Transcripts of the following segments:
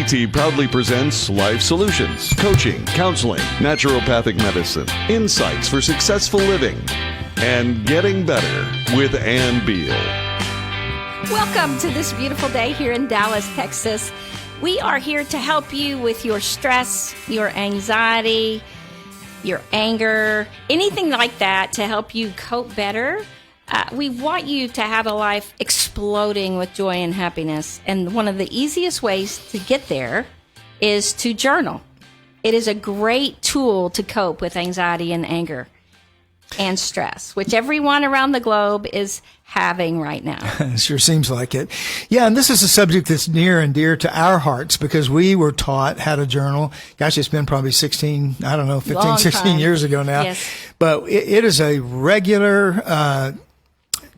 Alleviate proudly presents Life Solutions, coaching, counseling, naturopathic medicine, insights for successful living, and getting better with Ann Beal. Welcome to this beautiful day here in Dallas, Texas. We are here to help you with your stress, your anxiety, your anger, anything like that to help you cope better. We want you to have a life exploding with joy and happiness. And one of the easiest ways to get there is to journal. It is a great tool to cope with anxiety and anger and stress, which everyone around the globe is having right now. It sure seems like it. Yeah, and this is a subject that's near and dear to our hearts because we were taught how to journal. Gosh, it's been probably 15, 16 years ago now. Yes. But it is a regular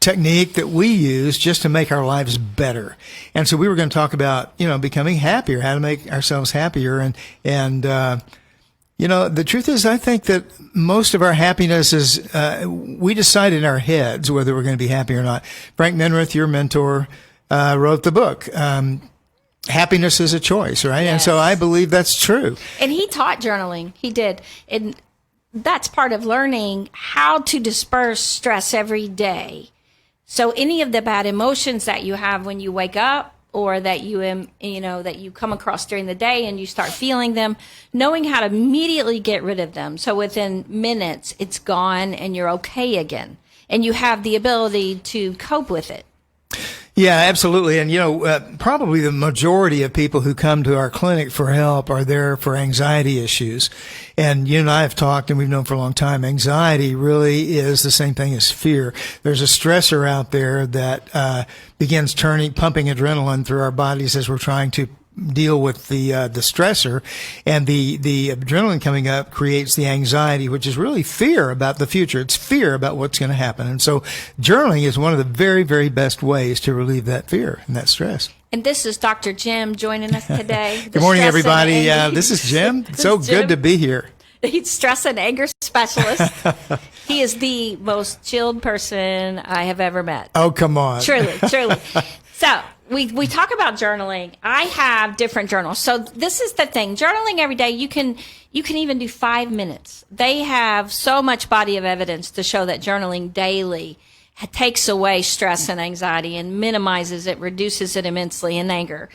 technique that we use just to make our lives better. And so we were going to talk about, becoming happier, how to make ourselves happier. And the truth is, I think that most of our happiness is, we decide in our heads whether we're going to be happy or not. Frank Menrith, your mentor, wrote the book, Happiness is a Choice, right? Yes. And so I believe that's true. And he taught journaling. He did. And that's part of learning how to disperse stress every day. So any of the bad emotions that you have when you wake up or that that you come across during the day and you start feeling them, knowing how to immediately get rid of them. So within minutes, it's gone and you're okay again. And you have the ability to cope with it. Yeah, absolutely. And, probably the majority of people who come to our clinic for help are there for anxiety issues. And you and I have talked, and we've known for a long time, anxiety really is the same thing as fear. There's a stressor out there that begins pumping adrenaline through our bodies as we're trying to deal with the stressor, and the adrenaline coming up creates the anxiety, which is really fear about the future. It's fear about what's going to happen. And so journaling is one of the very, very best ways to relieve that fear and that stress. And this is Dr. Jim joining us today. Good morning, everybody. This is Jim. So good to be here. He's stress and anger specialist. He is the most chilled person I have ever met. Oh, come on. Truly. So we talk about journaling. I have different journals. So this is the thing. Journaling every day, you can even do 5 minutes. They have so much body of evidence to show that journaling daily takes away stress and anxiety and minimizes it, reduces it immensely in anger.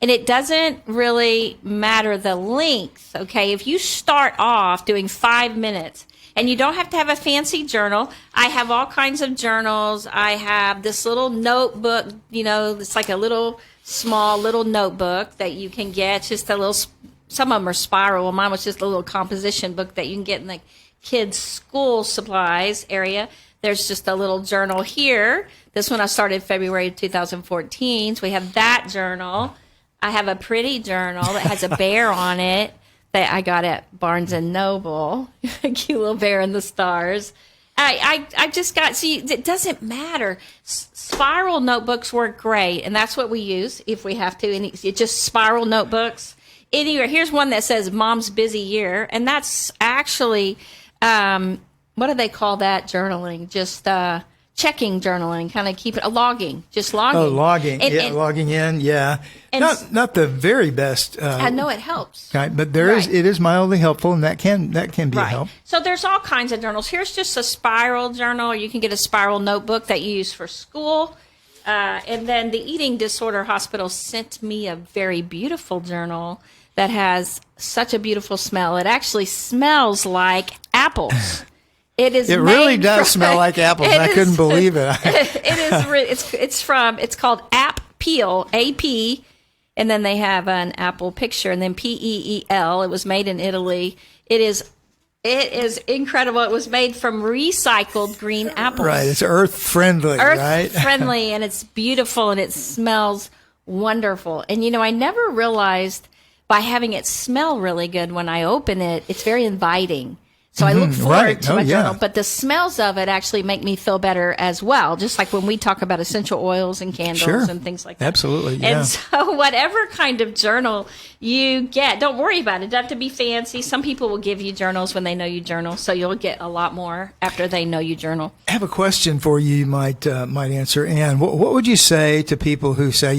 And it doesn't really matter the length, okay? If you start off doing 5 minutes, and you don't have to have a fancy journal. I have all kinds of journals. I have this little notebook, it's like a small little notebook that you can get. Just a little, some of them are spiral. Well, mine was just a little composition book that you can get in the kids' school supplies area. There's just a little journal here. This one I started February 2014. So we have that journal. I have a pretty journal that has a bear on it that I got at Barnes and Noble, a cute little bear in the stars. I just got, see, it doesn't matter. Spiral notebooks work great, and that's what we use if we have to. And it's just spiral notebooks. Anyway, here's one that says Mom's Busy Year, and that's actually, what do they call that journaling? Just checking journaling, kind of keep it, logging. Oh, logging. Logging in, yeah. Not the very best. I know it helps. Kind, but it is mildly helpful, and that can be a help. So there's all kinds of journals. Here's just a spiral journal, or you can get a spiral notebook that you use for school. And then the Eating Disorder Hospital sent me a very beautiful journal that has such a beautiful smell. It actually smells like apples. It really does smell like apples. I couldn't believe it. It's called App Peel, AP, and then they have an apple picture, and then PEEL. It was made in Italy. It is incredible. It was made from recycled green apples. Right. It's earth friendly, right? Earth friendly, and it's beautiful, and it smells wonderful. And I never realized by having it smell really good when I open it, it's very inviting. So I look forward to my journal, but the smells of it actually make me feel better as well, just like when we talk about essential oils and candles and things like that. Absolutely, yeah. And so whatever kind of journal you get, don't worry about it. It doesn't have to be fancy. Some people will give you journals when they know you journal, so you'll get a lot more after they know you journal. I have a question for you might answer, Ann. What would you say to people who say,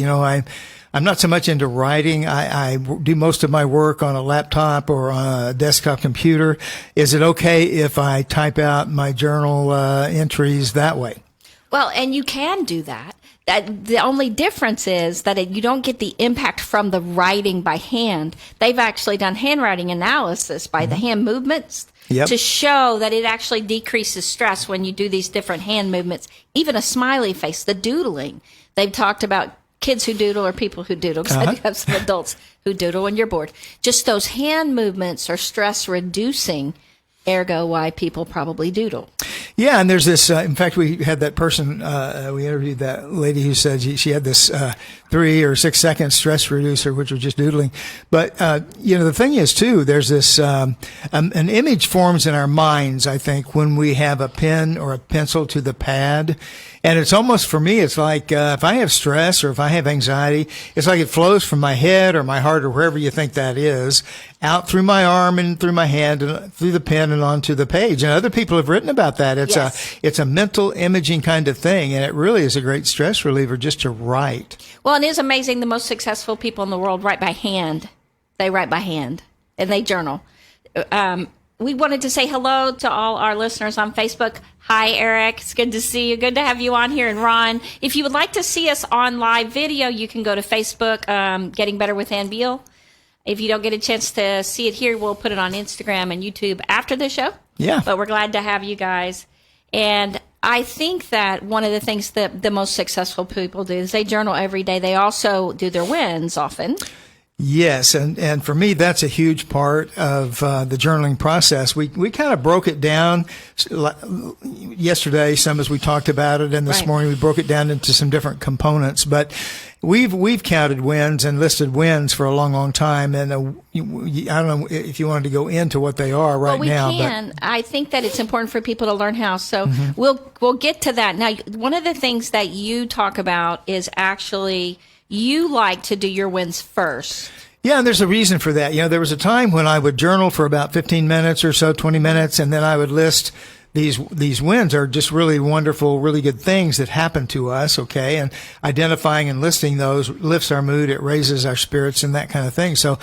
I'm not so much into writing. I do most of my work on a laptop or on a desktop computer. Is it okay if I type out my journal entries that way? Well, and you can do that. The only difference is that you don't get the impact from the writing by hand. They've actually done handwriting analysis by the hand movements to show that it actually decreases stress when you do these different hand movements. Even a smiley face, the doodling. They've talked about kids who doodle or people who doodle, because I do have some adults who doodle when you're bored. Just those hand movements are stress reducing, ergo why people probably doodle. Yeah, and there's this, in fact, we had that person, we interviewed that lady who said she had this 3 or 6 second stress reducer, which was just doodling. But, the thing is, too, there's this, an image forms in our minds, I think, when we have a pen or a pencil to the pad. And it's almost, for me, it's like if I have stress or if I have anxiety, it's like it flows from my head or my heart or wherever you think that is, out through my arm and through my hand and through the pen and onto the page. And other people have written about that. It's a mental imaging kind of thing, and it really is a great stress reliever just to write. Well, it is amazing. The most successful people in the world write by hand. They write by hand, and they journal. We wanted to say hello to all our listeners on Facebook. Hi, Eric. It's good to see you. Good to have you on here. And Ron, if you would like to see us on live video, you can go to Facebook, Getting Better with Ann Beal. If you don't get a chance to see it here, we'll put it on Instagram and YouTube after the show. Yeah. But we're glad to have you guys. And I think that one of the things that the most successful people do is they journal every day. They also do their wins often. Yes, and for me, that's a huge part of the journaling process. We kind of broke it down yesterday, some as we talked about it, and this morning we broke it down into some different components. But we've counted wins and listed wins for a long, long time, and I don't know if you wanted to go into what they are now. We can. But I think that it's important for people to learn how. So we'll get to that. Now, one of the things that you talk about is actually you like to do your wins first. Yeah, and there's a reason for that. There was a time when I would journal for about 15 minutes or so, 20 minutes, and then I would list these wins are just really wonderful, really good things that happen to us, okay? And identifying and listing those lifts our mood, it raises our spirits and that kind of thing. So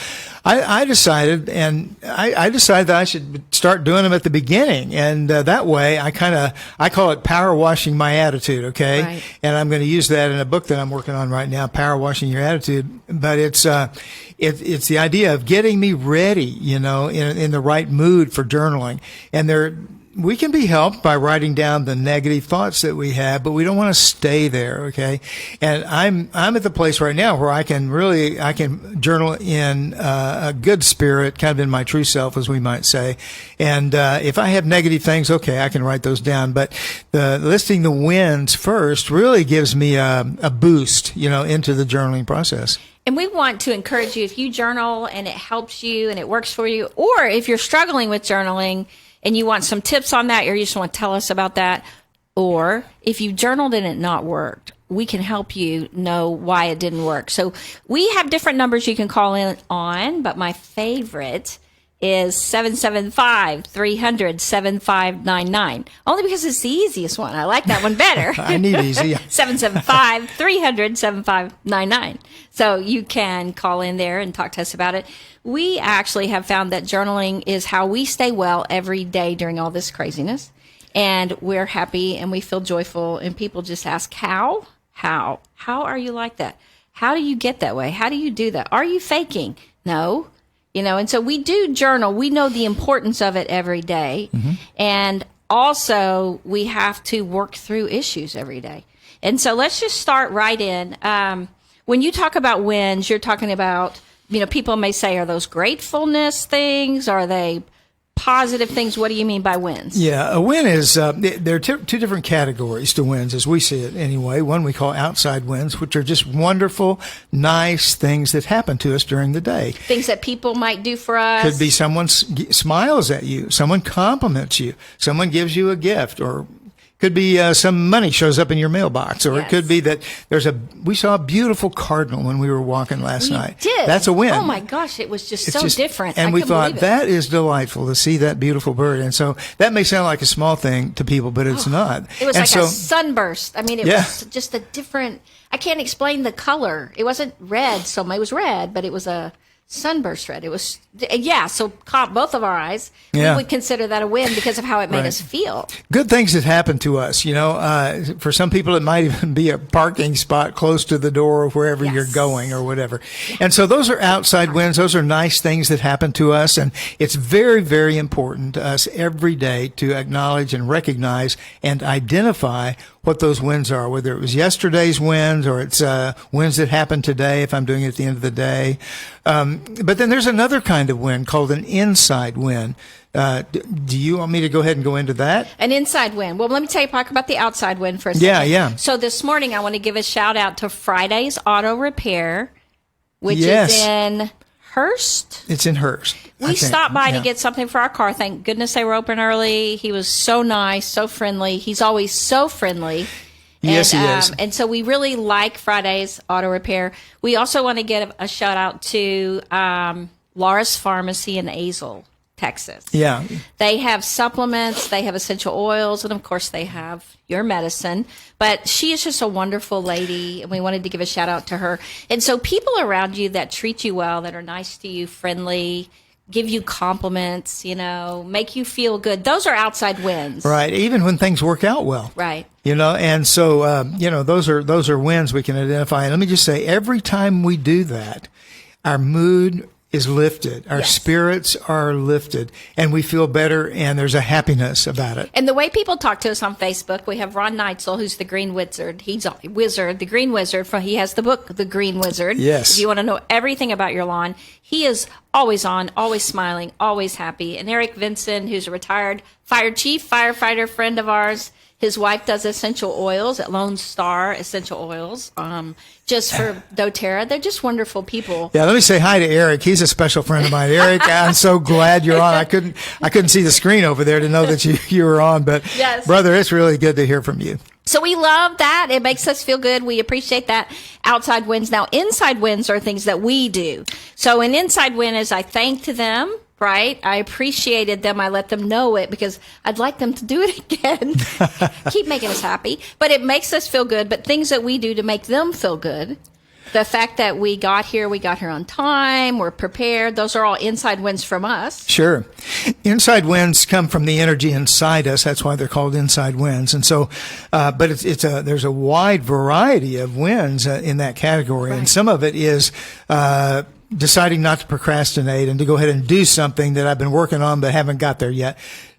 I decided that I should start doing them at the beginning. And that way I call it power washing my attitude, okay? Right. And I'm going to use that in a book that I'm working on right now, Power Washing Your Attitude. But it's the idea of getting me ready, in the right mood for journaling. And we can be helped by writing down the negative thoughts that we have, but we don't want to stay there, okay? And I'm at the place right now where I can journal in a good spirit, kind of in my true self, as we might say. And if I have negative things, okay, I can write those down. But listing the wins first really gives me a boost, into the journaling process. And we want to encourage you, if you journal and it helps you and it works for you, or if you're struggling with journaling and you want some tips on that, or you just want to tell us about that, or if you journaled and it not worked, we can help you know why it didn't work. So we have different numbers you can call in on, but my favorite is 775-300-7599. Only because it's the easiest one. I like that one better. I need easy. 775-300-7599. So you can call in there and talk to us about it. We actually have found that journaling is how we stay well every day during all this craziness. And we're happy and we feel joyful. And people just ask, how? How are you like that? How do you get that way? How do you do that? Are you faking? No. And so we do journal. We know the importance of it every day. Mm-hmm. And also we have to work through issues every day. And so let's just start right in. When you talk about wins, you're talking about, people may say, are those gratefulness things? Are they positive things? What do you mean by wins? Yeah, a win is, there are two different categories to wins as we see it anyway. One we call outside wins, which are just wonderful, nice things that happen to us during the day. Things that people might do for us. Could be someone smiles at you, someone compliments you, someone gives you a gift, or Could be some money shows up in your mailbox, or Yes. it could be that we saw a beautiful cardinal when we were walking last night. Did. That's a win. Oh my gosh, it was just It's so different. And I we couldn't thought believe it. that is delightful to see that beautiful bird. And so that may sound like a small thing to people, but it's not. It was and like so, a sunburst. I mean, it Yeah. was just a different. I can't explain the color. It wasn't red, so it was red, but it was a sunburst red. It was, yeah. So caught both of our eyes. Yeah. We would consider that a win because of how it made Right. us feel. good things that happen to us. For some people, it might even be a parking spot close to the door of wherever Yes. you're going or whatever. And so those are outside wins. Those are nice things that happen to us. And it's very, very important to us every day to acknowledge and recognize and identify what those wins are, whether it was yesterday's wins or it's wins that happened today if I'm doing it at the end of the day. But then there's another kind of win called an inside win. Do you want me to go ahead and go into that? An inside win. Well, let me talk about the outside win for a second. Yeah. So this morning, I want to give a shout out to Friday's Auto Repair, which Yes. is in Hearst. It's in Hearst. I We think. stopped by Yeah. to get something for our car. Thank goodness they were open early. He was so nice, so friendly. He's always so friendly. Yes, he is. And so we really like Friday's Auto Repair. We also want to give a shout out to Laura's Pharmacy in Azle, Texas. Yeah. They have supplements, they have essential oils, and of course they have your medicine. But she is just a wonderful lady, and we wanted to give a shout out to her. And so people around you that treat you well, that are nice to you, friendly, give you compliments, make you feel good. Those are outside wins. Right. Even when things work out well. Right. And so, those are wins we can identify. And let me just say, every time we do that, our mood is lifted. Our Yes. spirits are lifted, and we feel better, and there's a happiness about it. And the way people talk to us on Facebook, we have Ron Neitzel, who's the Green Wizard. He's a wizard, the Green Wizard. He has the book, The Green Wizard. Yes. If you want to know everything about your lawn, he is always on, always smiling, always happy. And Eric Vinson, who's a retired fire chief, firefighter friend of ours. His wife does essential oils at Lone Star Essential Oils, just for doTERRA. They're just wonderful people. Yeah, let me say hi to Eric. He's a special friend of mine. Eric, I'm so glad you're on. I couldn't see the screen over there to know that you were on, but Yes. brother, it's really good to hear from you. So we love that. It makes us feel good. We appreciate that. Outside wins. Now, inside wins are things that we do. So an inside win is I thanked them, right? I appreciated them. I let them know it because I'd like them to do it again. Keep making us happy. But it makes us feel good. But things that we do to make them feel good. The fact that we got here on time, we're prepared. Those are all inside wins from us. Sure. Inside wins come from the energy inside us. That's why they're called inside wins. And so, but there's a wide variety of wins in that category. Right. And some of it is, deciding not to procrastinate and to go ahead and do something that I've been working on but haven't got there yet.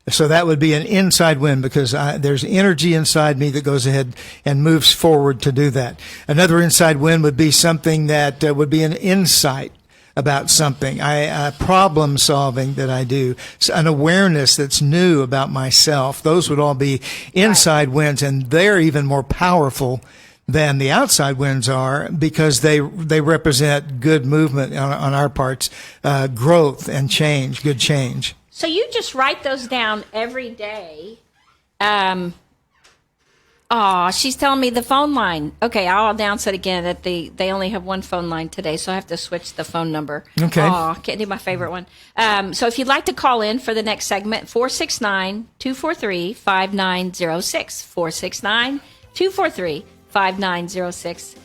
So that would be an inside win because there's energy inside me that goes ahead and moves forward to do that. Another inside win would be something that would be an insight about something, problem solving that I do, an awareness that's new about myself. Those would all be inside wins, and they're even more powerful than the outside wins are because they represent good movement on our parts, growth and change, good change. So you just write those down every day. She's telling me the phone line. Okay, I'll announce it again that they only have one phone line today, so I have to switch the phone number. Okay. Can't do my favorite one. So if you'd like to call in for the next segment, 469-243-5906. 469-243-5906.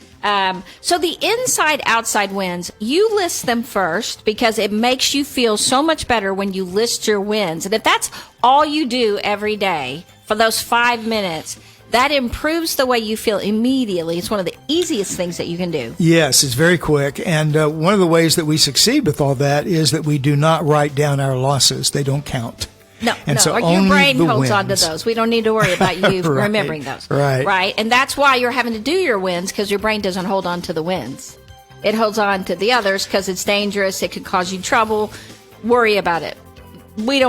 So the inside outside wins, you list them first because it makes you feel so much better when you list your wins. And if that's all you do every day for those 5 minutes, that improves the way you feel immediately. It's one of the easiest things that you can do. Yes, it's very quick. And one of the ways that we succeed with all that is that we do not write down our losses. They don't count. No, And so or your only brain the holds on to wins. those. We don't need to worry about you Right, remembering those. right. And that's why you're having to do your wins, because your brain doesn't hold on to the wins. It holds on to the others because it's dangerous. It could cause you trouble. Worry about it. We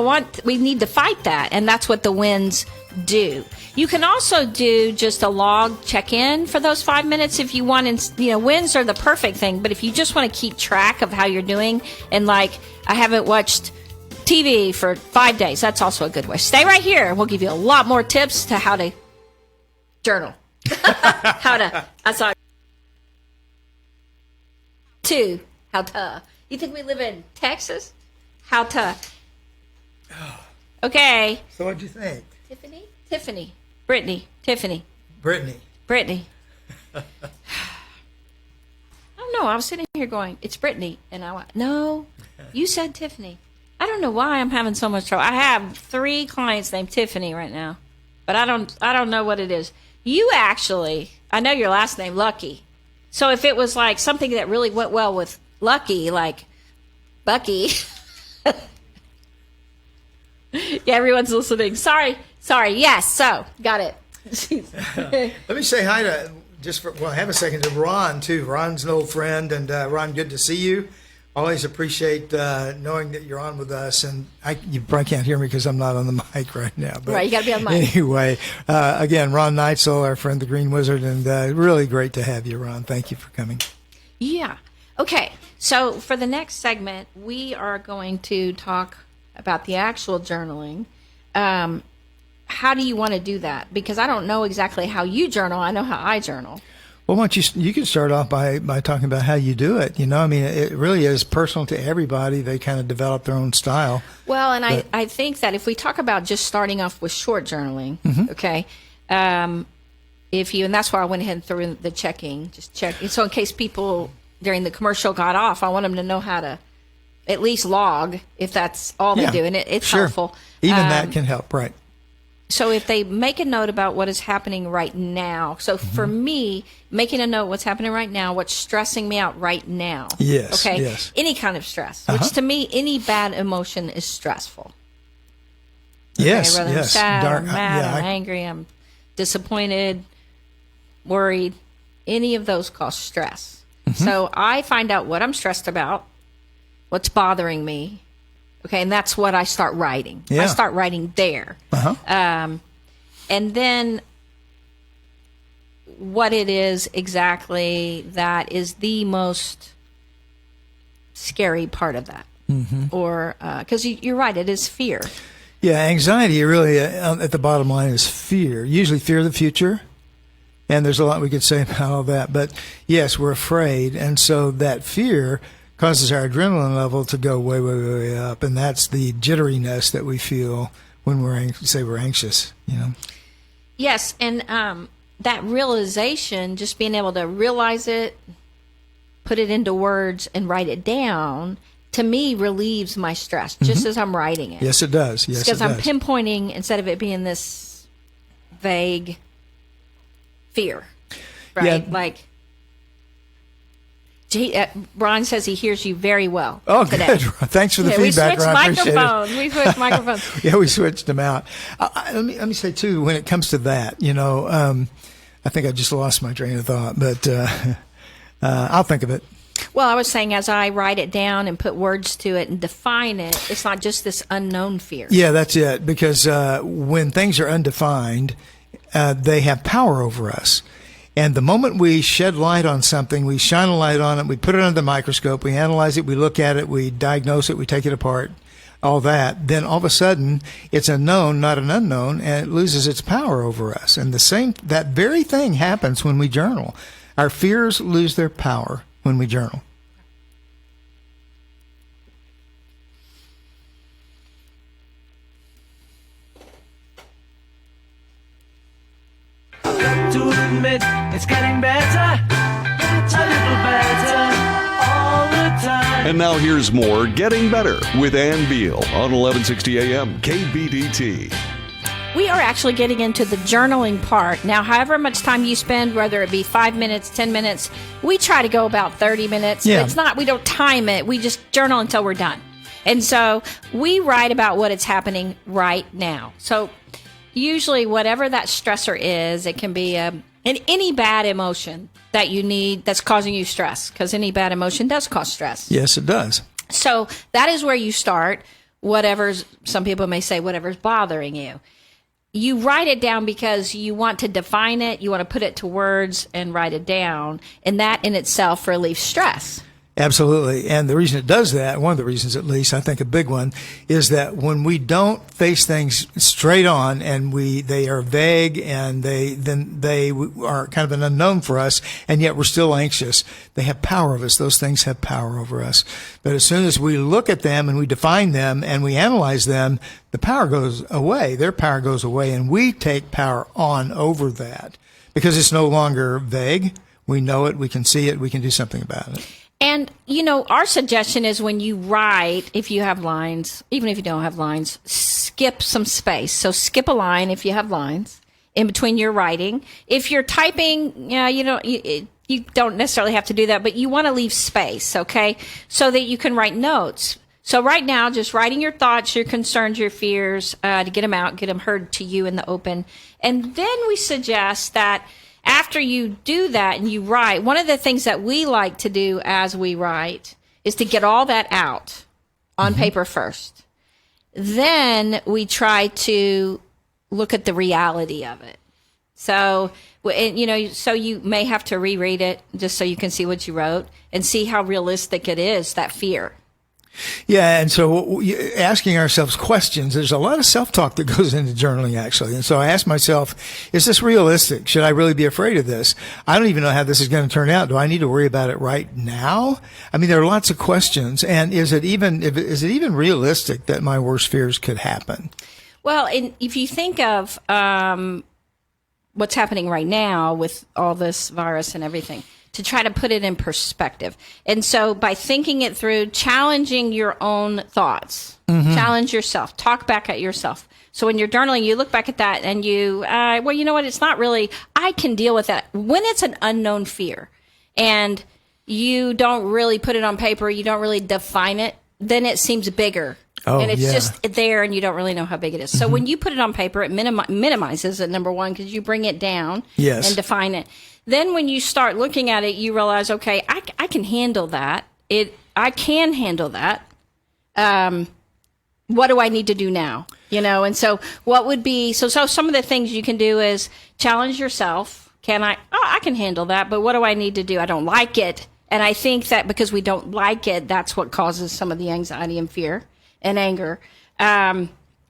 need to fight that. And that's what the wins do. You can also do just a log check-in for those 5 minutes if you want. And, wins are the perfect thing. But if you just want to keep track of how you're doing and I haven't watched TV for 5 days, that's also a good way. Stay right here. We'll give you a lot more tips to how to journal. How to, I saw. 2, how to. You think we live in Texas? How to. Okay. So what'd you think? Tiffany. Brittany. Tiffany. Brittany. I don't know. I was sitting here going, it's Brittany. And I went, no, you said Tiffany. I don't know why I'm having so much trouble. I have 3 clients named Tiffany right now, but I don't know what it is. You actually, I know your last name, Lucky. So if it was like something that really went well with Lucky, like Bucky. Yeah, everyone's listening. Sorry. Yes. So got it. Let me say hi to have a second to Ron too. Ron's an old friend, and Ron, good to see you. Always appreciate knowing that you're on with us, and you probably can't hear me because I'm not on the mic right now. But right, you got to be on the mic. Anyway, again, Ron Neitzel, our friend, the Green Wizard, and really great to have you, Ron. Thank you for coming. Yeah. Okay. So for the next segment, we are going to talk about the actual journaling. How do you want to do that? Because I don't know exactly how you journal. I know how I journal. Well, why don't you can start off by talking about how you do it. I mean, it really is personal to everybody. They kind of develop their own style. Well, and I think that if we talk about just starting off with short journaling, okay, and that's why I went ahead and threw in the checking, just check. So in case people during the commercial got off, I want them to know how to at least log if that's all they do, and it's helpful. Even that can help, right? So if they make a note about what is happening right now. So for me, making a note what's happening right now, what's stressing me out right now. Yes. Okay. Yes. Any kind of stress, which to me, any bad emotion is stressful. Yes. Okay, whether yes. I'm sad, Dark, I'm mad, I'm angry, I'm disappointed, worried. Any of those cause stress. So I find out what I'm stressed about, what's bothering me. Okay, and that's what I start writing. Yeah. I start writing there. And then what it is exactly that is the most scary part of that. Or, because you're right, it is fear. Yeah, anxiety really, at the bottom line, is fear. Usually fear of the future. And there's a lot we could say about all that. But yes, we're afraid. And so that fear causes our adrenaline level to go way, way, way up. And that's the jitteriness that we feel when we're anxious, Yes, and that realization, just being able to realize it, put it into words, and write it down, to me relieves my stress, just as I'm writing it. Yes, it does. Yes, because I'm pinpointing instead of it being this vague fear, right? Yeah. Like, Ron says he hears you very well. Oh, today. good. Thanks for the feedback, Ron. I appreciate it. We switched microphones. Yeah, we switched them out. Let me say, too, when it comes to that, I think I just lost my train of thought, but I'll think of it. Well, I was saying as I write it down and put words to it and define it, it's not just this unknown fear. Yeah, that's it. Because when things are undefined, they have power over us. And the moment we shed light on something, we shine a light on it, we put it under the microscope, we analyze it, we look at it, we diagnose it, we take it apart, all that, then all of a sudden it's a known, not an unknown, and it loses its power over us. And that very thing happens when we journal. Our fears lose their power when we journal. To admit it's getting better, a little better all the time. And now here's more Getting Better with Ann Beal on 1160 AM KBDT. We are actually getting into the journaling part. Now, however much time you spend, whether it be 5 minutes, 10 minutes, we try to go about 30 minutes. Yeah. It's not, we don't time it. We just journal until we're done. And so we write about what is happening right now. So usually whatever that stressor is, it can be any bad emotion that you need that's causing you stress, because any bad emotion does cause stress. Yes, it does. So that is where you start. Some people may say whatever's bothering you. You write it down because you want to define it. You want to put it to words and write it down. And that in itself relieves stress. Absolutely. And the reason it does that, one of the reasons at least, I think a big one, is that when we don't face things straight on and they are vague and they are kind of an unknown for us, and yet we're still anxious, they have power over us. Those things have power over us. But as soon as we look at them and we define them and we analyze them, the power goes away. Their power goes away, and we take power on over that because it's no longer vague. We know it. We can see it. We can do something about it. And, our suggestion is when you write, if you have lines, even if you don't have lines, skip some space. So skip a line if you have lines in between your writing. If you're typing, you don't necessarily have to do that, but you want to leave space, okay, so that you can write notes. So right now, just writing your thoughts, your concerns, your fears, to get them out, get them heard to you in the open. And then we suggest that after you do that and you write, one of the things that we like to do as we write is to get all that out on paper first. Then we try to look at the reality of it. So, so you may have to reread it just so you can see what you wrote and see how realistic it is, that fear. Yeah, and so asking ourselves questions, there's a lot of self-talk that goes into journaling, actually. And so I ask myself, is this realistic? Should I really be afraid of this? I don't even know how this is going to turn out. Do I need to worry about it right now? I mean, there are lots of questions. And is it even realistic that my worst fears could happen? Well, if you think of what's happening right now with all this virus and everything, to try to put it in perspective. And so by thinking it through, challenging your own thoughts, challenge yourself, talk back at yourself. So when you're journaling, you look back at that and you, well, you know what? It's not really, I can deal with that. When it's an unknown fear and you don't really put it on paper, you don't really define it, then it seems bigger. Oh, and it's yeah. just there and you don't really know how big it is. So when you put it on paper, it minimizes it, number one, because you bring it down and define it. Then when you start looking at it, you realize, okay, I can handle that. I can handle that. What do I need to do now? And so what would be, so some of the things you can do is challenge yourself. I can handle that, but what do I need to do? I don't like it. And I think that because we don't like it, that's what causes some of the anxiety and fear and anger.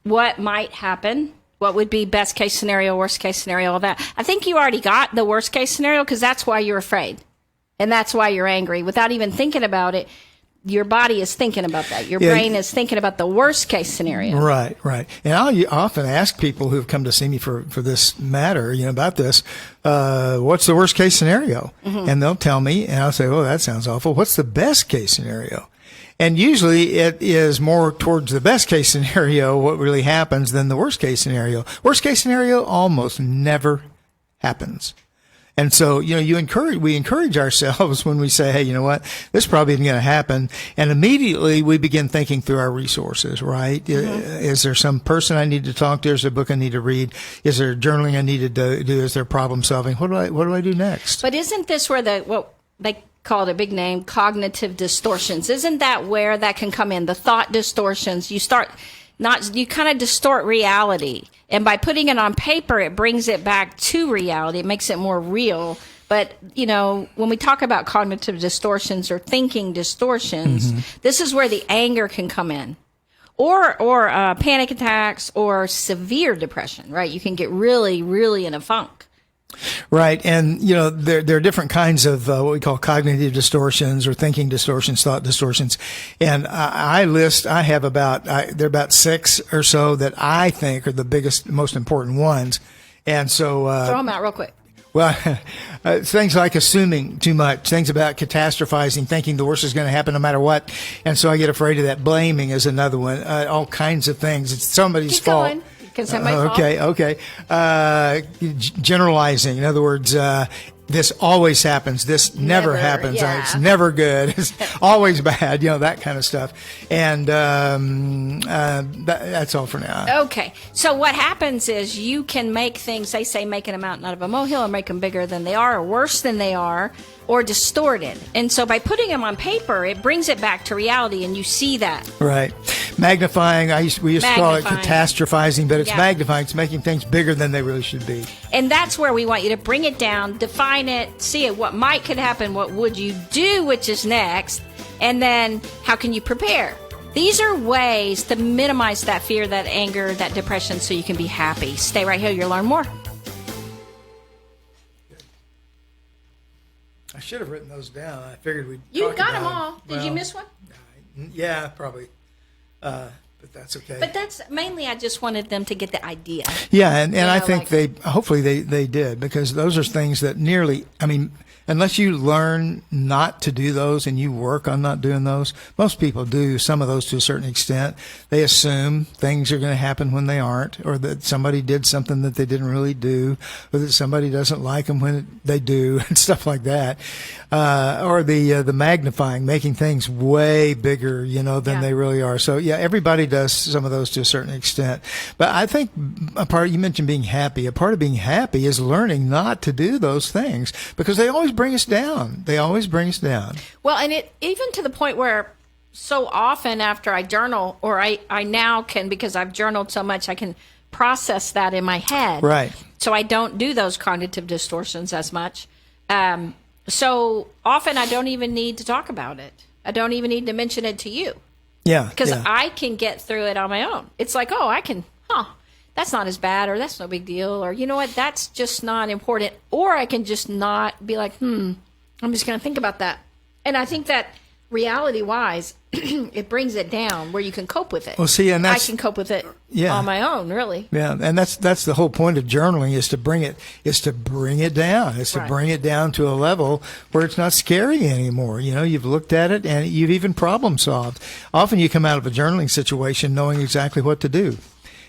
What might happen? What would be best case scenario, worst case scenario, all that. I think you already got the worst case scenario because that's why you're afraid. And that's why you're angry. Without even thinking about it, your body is thinking about that. Your brain is thinking about the worst case scenario. Right. And I often ask people who have come to see me for this matter, about this, what's the worst case scenario? And they'll tell me, and I'll say, oh, that sounds awful. What's the best case scenario? And usually it is more towards the best case scenario, what really happens, than the worst case scenario. Worst case scenario almost never happens. And so, we encourage ourselves when we say, hey, you know what, this probably isn't going to happen. And immediately we begin thinking through our resources, right? Is there some person I need to talk to? Is there a book I need to read? Is there journaling I need to do? Is there problem solving? What do I do next? But isn't this where they call it a big name, cognitive distortions? Isn't that where that can come in? The thought distortions. You kind of distort reality. And by putting it on paper, it brings it back to reality. It makes it more real. But, when we talk about cognitive distortions or thinking distortions, this is where the anger can come in. Or panic attacks or severe depression, right? You can get really, really in a funk. Right. And, there are different kinds of what we call cognitive distortions or thinking distortions, thought distortions. And there are about 6 or so that I think are the biggest, most important ones. And so, throw them out real quick. Well, things like assuming too much, things about catastrophizing, thinking the worst is going to happen no matter what. And so I get afraid of that. Blaming is another one. All kinds of things. It's somebody's Keep fault. going. Okay. Generalizing. In other words, this always happens. This never happens. Yeah. It's never good. It's always bad. That kind of stuff. And that's all for now. Okay. So what happens is you can make things, they say making a mountain out of a molehill, or make them bigger than they are or worse than they are, or distorted. And so by putting them on paper, it brings it back to reality, and you see that. Right. Magnifying. We used to call it catastrophizing, but it's magnifying. It's making things bigger than they really should be. And that's where we want you to bring it down, define it, see it, what could happen, what would you do, which is next. And then how can you prepare? These are ways to minimize that fear, that anger, that depression, so you can be happy. Stay right here. You'll learn more. I should have written those down. I figured we'd You talk got about them all. Did you miss one? Yeah, probably. But that's okay. But that's mainly, I just wanted them to get the idea. Yeah, and I know, think hopefully they did, because those are things that unless you learn not to do those and you work on not doing those, most people do some of those to a certain extent. They assume things are going to happen when they aren't, or that somebody did something that they didn't really do, or that somebody doesn't like them when they do, and stuff like that. Or the magnifying, making things way bigger, than they really are. So yeah, everybody does some of those to a certain extent. But I think you mentioned being happy. A part of being happy is learning not to do those things, because they always bring us down. They always bring us down. Well, and it even to the point where so often after I journal, or I now can, because I've journaled so much, I can process that in my head. Right. So I don't do those cognitive distortions as much. So often I don't even need to talk about it. I don't even need to mention it to you. Yeah. Because I can get through it on my own. It's like, that's not as bad, or that's no big deal, or you know what, that's just not important. Or I can just not be like, I'm just going to think about that. And I think that reality-wise, it brings it down where you can cope with it. Well, see, and I can cope with it on my own, really. Yeah, and that's the whole point of journaling, is to bring it down. It's to bring it down to a level where it's not scary anymore. You've looked at it and you've even problem solved. Often you come out of a journaling situation knowing exactly what to do.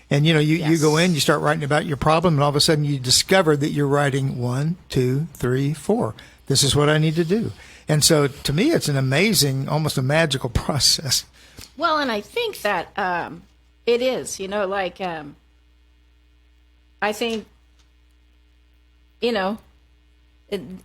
And, you go in, you start writing about your problem, and all of a sudden you discover that you're writing 1, 2, 3, 4. This is what I need to do. And so to me, it's an amazing, almost a magical process. Well, and I think that it is, I think,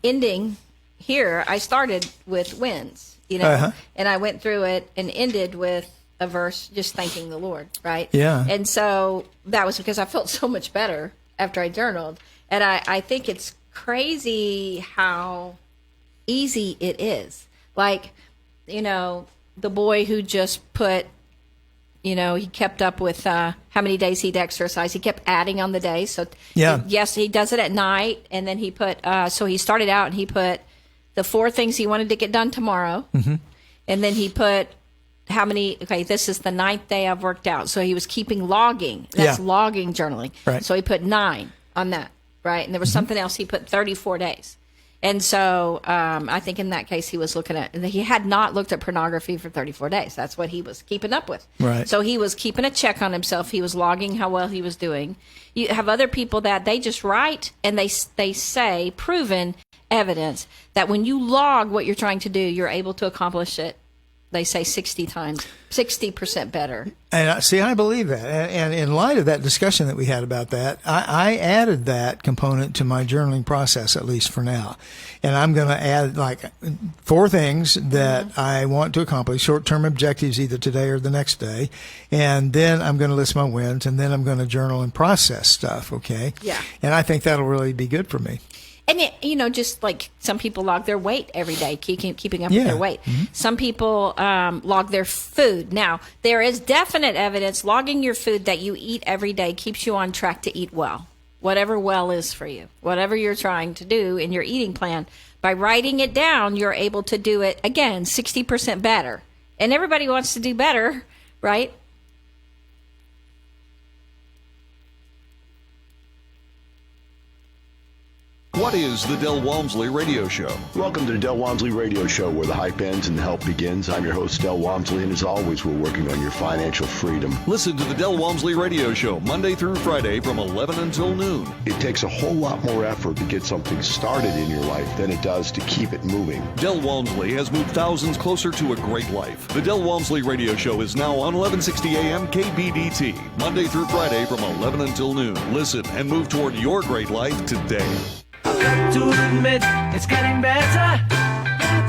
ending here, I started with wins, and I went through it and ended with a verse just thanking the Lord, right? Yeah. And so that was because I felt so much better after I journaled. And I think it's crazy how easy it is. Like, the boy who just put, he kept up with how many days he'd exercise. He kept adding on the days. So yes, he does it at night. And then he put, so he started out and he put the 4 things he wanted to get done tomorrow. Mm-hmm. And then he put this is the 9th day I've worked out. So he was keeping logging. That's logging journaling. Right. So he put 9 on that, right? And there was something else, he put 34 days. And so I think in that case he was he had not looked at pornography for 34 days. That's what he was keeping up with. Right. So he was keeping a check on himself. He was logging how well he was doing. You have other people that they just write and they say, proven evidence, that when you log what you're trying to do, you're able to accomplish it. They say 60% better. And I believe that. And in light of that discussion that we had about that, I added that component to my journaling process, at least for now. And I'm going to add 4 things that I want to accomplish, short-term objectives, either today or the next day. And then I'm going to list my wins, and then I'm going to journal and process stuff, okay? Yeah. And I think that'll really be good for me. And, just like some people log their weight every day, keeping up with their weight. Mm-hmm. Some people log their food. Now, there is definite evidence logging your food that you eat every day keeps you on track to eat well, whatever well is for you, whatever you're trying to do in your eating plan. By writing it down, you're able to do it, again, 60% better. And everybody wants to do better, right? What is the Del Walmsley Radio Show? Welcome to the Del Walmsley Radio Show, where the hype ends and the help begins. I'm your host, Del Walmsley, and as always, we're working on your financial freedom. Listen to the Del Walmsley Radio Show Monday through Friday from 11 until noon. It takes a whole lot more effort to get something started in your life than it does to keep it moving. Del Walmsley has moved thousands closer to a great life. The Del Walmsley Radio Show is now on 1160 AM KBDT, Monday through Friday from 11 until noon. Listen and move toward your great life today. I've got to admit, it's getting better, a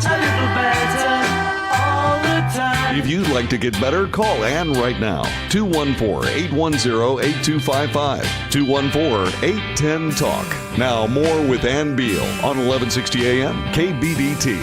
little better, all the time. If you'd like to get better, call Ann right now. 214-810-8255. 214-810-TALK. Now more with Ann Beal on 1160 AM KBDT.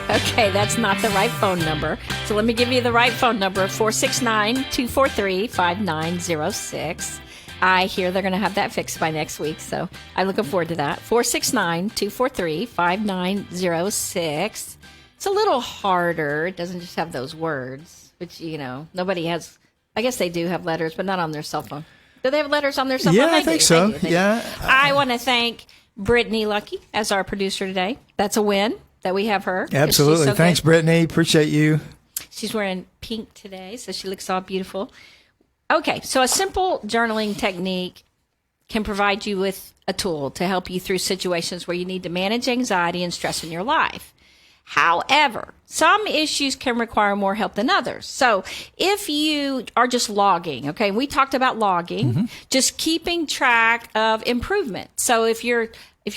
Okay, that's not the right phone number. So let me give you the right phone number, 469-243-5906. I hear they're going to have that fixed by next week, so I'm looking forward to that. 469-243-5906. It's a little harder. It doesn't just have those words, which, nobody has. I guess they do have letters, but not on their cell phone. Do they have letters on their cell phone? Yeah, I think so. Yeah. I want to thank Brittany Lucky as our producer today. That's a win that we have her. Absolutely. Thanks, Brittany. Appreciate you. She's wearing pink today, so she looks all beautiful. Okay, so a simple journaling technique can provide you with a tool to help you through situations where you need to manage anxiety and stress in your life. However, some issues can require more help than others. So if you are just logging, okay, we talked about logging, just keeping track of improvement. So if you're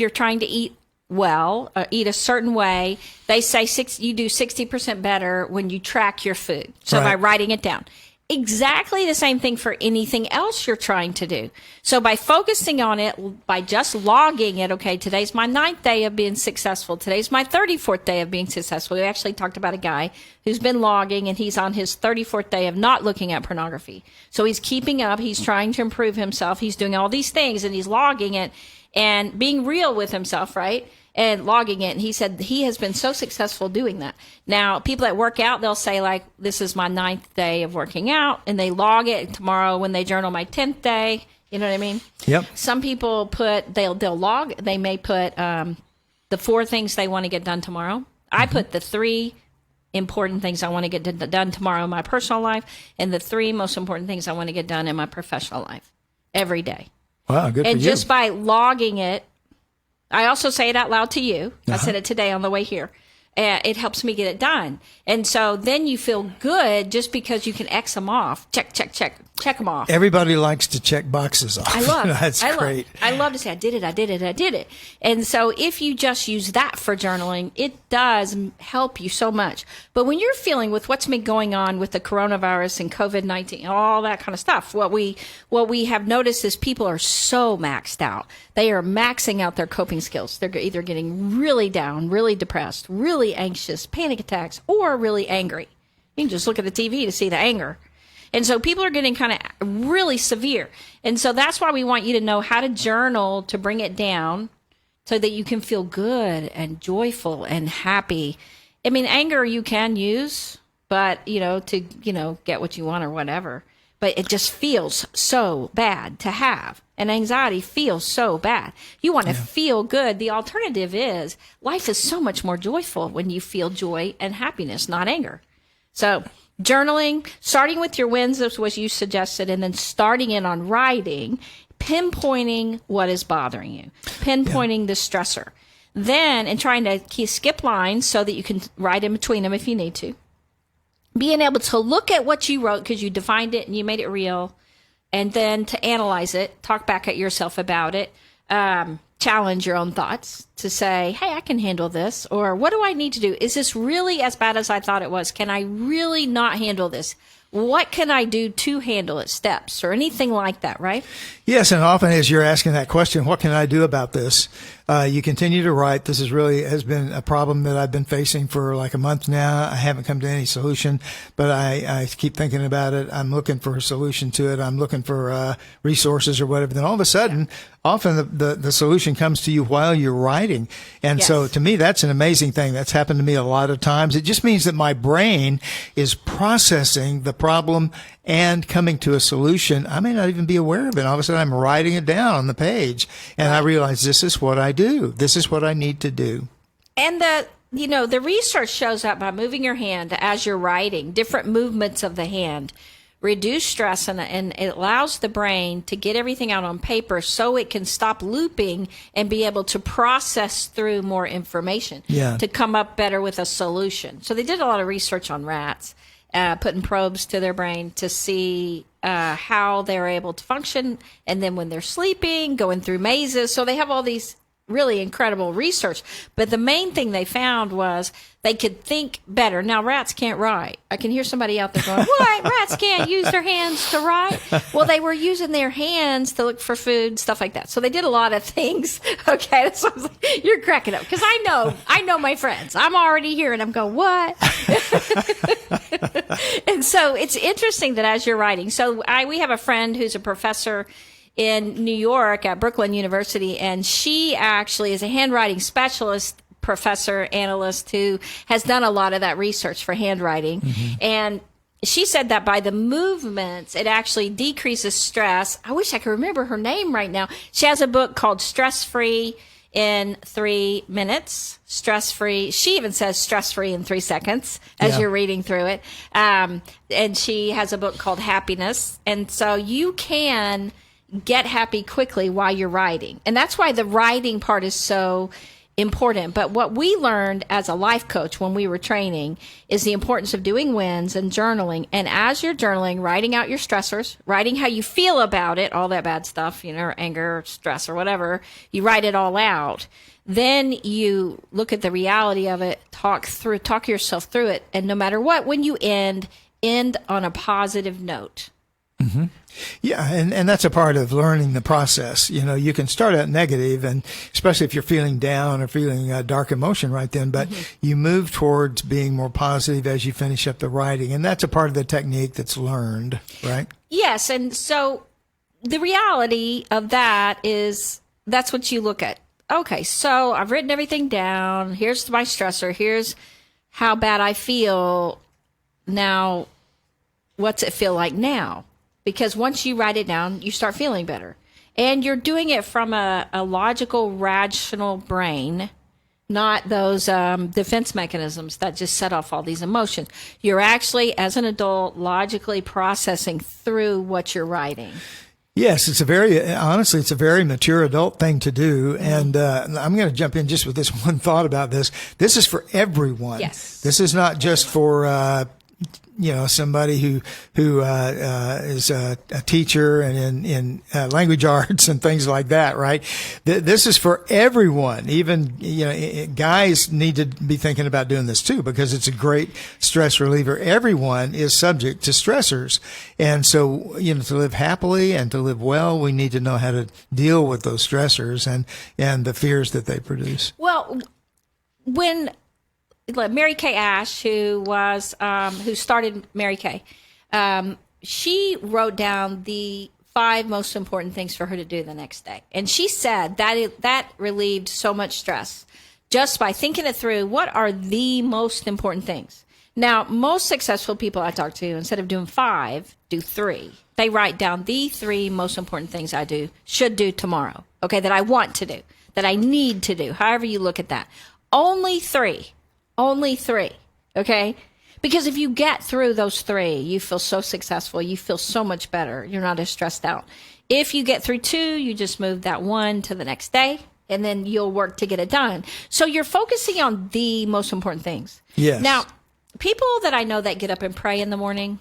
trying to eat well, eat a certain way, they say you do 60% better when you track your food. So by writing it down. Exactly the same thing for anything else you're trying to do. So by focusing on it, by just logging it, okay, today's my 9th day of being successful. Today's my 34th day of being successful. We actually talked about a guy who's been logging, and he's on his 34th day of not looking at pornography. So he's keeping up. He's trying to improve himself. He's doing all these things, and he's logging it and being real with himself, right? And logging it. And he said he has been so successful doing that. Now, people that work out, they'll say, like, this is my 9th day of working out, and they log it. Tomorrow when they journal, my 10th day. You know what I mean? Yep. Some people they'll log, they may put the 4 things they want to get done tomorrow. I put the 3 important things I want to get done tomorrow in my personal life, and the 3 most important things I want to get done in my professional life every day. Wow, good for you. And just by logging it, I also say it out loud to you. I said it today on the way here. It helps me get it done. And so then you feel good just because you can X them off. Check them off. Everybody likes to check boxes off. I love That's great. I love to say, I did it. And so if you just use that for journaling, it does help you so much. But when you're feeling with what's been going on with the coronavirus and COVID-19, all that kind of stuff, what we have noticed is people are so maxed out. They are maxing out their coping skills. They're either getting really down, really depressed, really anxious, panic attacks, or really angry. You can just look at the TV to see the anger. And so people are getting kind of really severe. And so that's why we want you to know how to journal to bring it down so that you can feel good and joyful and happy. I mean, anger you can use, but, to get what you want or whatever. But it just feels so bad to have. And anxiety feels so bad. You want to feel good. The alternative is life is so much more joyful when you feel joy and happiness, not anger. So journaling, starting with your wins, as was you suggested, and then starting in on writing, pinpointing what is bothering you, pinpointing the stressor. Then, and trying to skip lines so that you can write in between them if you need to. Being able to look at what you wrote because you defined it and you made it real, and then to analyze it, talk back at yourself about it, challenge your own thoughts to say, hey, I can handle this, or what do I need to do? Is this really as bad as I thought it was? Can I really not handle this? What can I do to handle it? Steps or anything like that, right? Yes, and often as you're asking that question, what can I do about this? You continue to write. This has been a problem that I've been facing for like a month now. I haven't come to any solution, but I keep thinking about it. I'm looking for a solution to it. I'm looking for resources or whatever. Then all of a sudden, often the solution comes to you while you're writing. And so to me, that's an amazing thing. That's happened to me a lot of times. It just means that my brain is processing the problem and coming to a solution. I may not even be aware of it. All of a sudden, I'm writing it down on the page, and I realize this is what I do. This is what I need to do. And the research shows that by moving your hand as you're writing, different movements of the hand reduce stress, and it allows the brain to get everything out on paper so it can stop looping and be able to process through more information to come up better with a solution. So they did a lot of research on rats. Putting probes to their brain to see how they're able to function, and then when they're sleeping, going through mazes. So they have all these really incredible research. But the main thing they found was they could think better. Now, rats can't write. I can hear somebody out there going, what? Rats can't use their hands to write? Well, they were using their hands to look for food, stuff like that. So they did a lot of things. Okay, so I was like, you're cracking up. Because I know my friends. I'm already here, and I'm going, what? And so it's interesting that as you're writing, so we have a friend who's a professor in New York at Brooklyn University, and she actually is a handwriting specialist, professor, analyst who has done a lot of that research for handwriting. And she said that by the movements, it actually decreases stress. I wish I could remember her name right now. She has a book called Stress Free in 3 minutes, stress free. She even says stress free in 3 seconds as you're reading through it. And she has a book called Happiness. And so you can get happy quickly while you're writing. And that's why the writing part is so important. But what we learned as a life coach when we were training is the importance of doing wins and journaling. And as you're journaling, writing out your stressors, writing how you feel about it, all that bad stuff, anger, stress, or whatever, you write it all out. Then you look at the reality of it, talk yourself through it. And no matter what, when you end on a positive note. Mm-hmm. Yeah, and that's a part of learning the process. You can start out negative, and especially if you're feeling down or feeling dark emotion right then, but you move towards being more positive as you finish up the writing. And that's a part of the technique that's learned, right? Yes, and so the reality of that is that's what you look at. Okay, so I've written everything down. Here's my stressor. Here's how bad I feel. Now, what's it feel like now? Because once you write it down, you start feeling better. And you're doing it from a logical, rational brain, not those defense mechanisms that just set off all these emotions. You're actually, as an adult, logically processing through what you're writing. Yes, it's a very mature adult thing to do. And I'm going to jump in just with this one thought about this. This is for everyone. Yes. This is not just for somebody who is a teacher and in language arts and things like that, right? This is for everyone. Even, guys need to be thinking about doing this too, because it's a great stress reliever. Everyone is subject to stressors. And so, to live happily and to live well, we need to know how to deal with those stressors and the fears that they produce. Well, when Mary Kay Ash, who started Mary Kay, she wrote down the 5 most important things for her to do the next day. And she said that relieved so much stress just by thinking it through. What are the most important things? Now, most successful people I talk to, instead of doing 5, do 3. They write down the 3 most important things I should do tomorrow. Okay, that I want to do, that I need to do, however you look at that. Only 3. Only 3, okay? Because if you get through those 3, you feel so successful. You feel so much better. You're not as stressed out. If you get through 2, you just move that 1 to the next day, and then you'll work to get it done. So you're focusing on the most important things. Yes. Now, people that I know that get up and pray in the morning,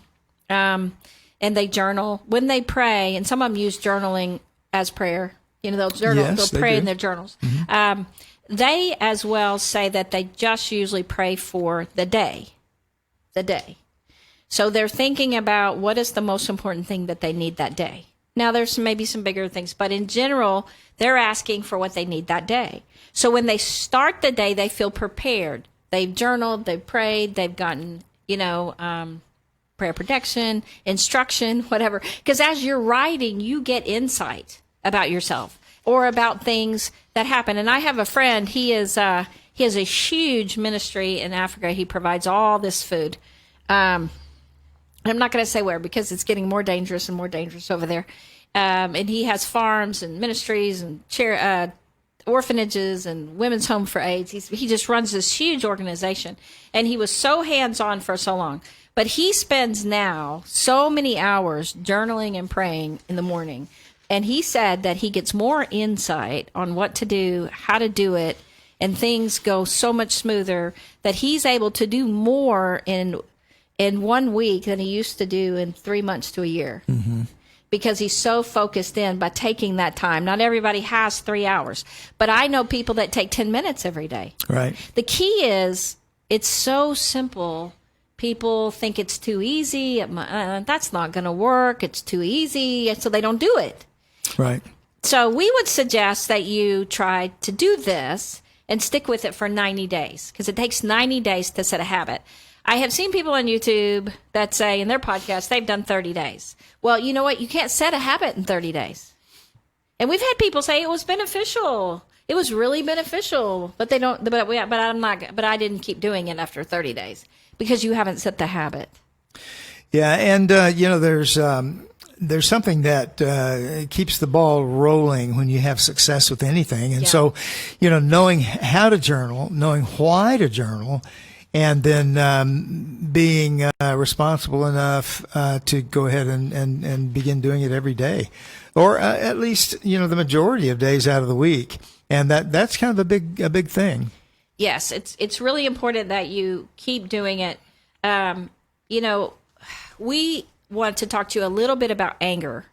and they journal, when they pray, and some of them use journaling as prayer. They'll journal, yes, they'll pray do. in their journals. Mm-hmm. They as well say that they just usually pray for the day. So they're thinking about what is the most important thing that they need that day. Now, there's maybe some bigger things, but in general, they're asking for what they need that day. So when they start the day, they feel prepared. They've journaled, they've prayed, they've gotten, prayer protection, instruction, whatever. Because as you're writing, you get insight about yourself or about things that happen. And I have a friend, he has a huge ministry in Africa. He provides all this food. I'm not going to say where because it's getting more dangerous and more dangerous over there. And he has farms and ministries and orphanages and women's home for AIDS. He just runs this huge organization. And he was so hands-on for so long. But he spends now so many hours journaling and praying in the morning. And he said that he gets more insight on what to do, how to do it, and things go so much smoother that he's able to do more in 1 week than he used to do in 3 months to a year. Mm-hmm. Because he's so focused in by taking that time. Not everybody has 3 hours. But I know people that take 10 minutes every day. Right. The key is it's so simple. People think it's too easy. That's not going to work. It's too easy. And so they don't do it. Right. So we would suggest that you try to do this and stick with it for 90 days because it takes 90 days to set a habit. I have seen people on YouTube that say in their podcast they've done 30 days. Well, you know what? You can't set a habit in 30 days. And we've had people say it was beneficial. It was really beneficial, but they don't. But I'm not. But I didn't keep doing it after 30 days because you haven't set the habit. Yeah, and there's something that keeps the ball rolling when you have success with anything. And so, knowing how to journal, knowing why to journal, and then being responsible enough to go ahead and begin doing it every day, or at least the majority of days out of the week. And that's kind of a big thing. Yes, it's really important that you keep doing it. We want to talk to you a little bit about anger.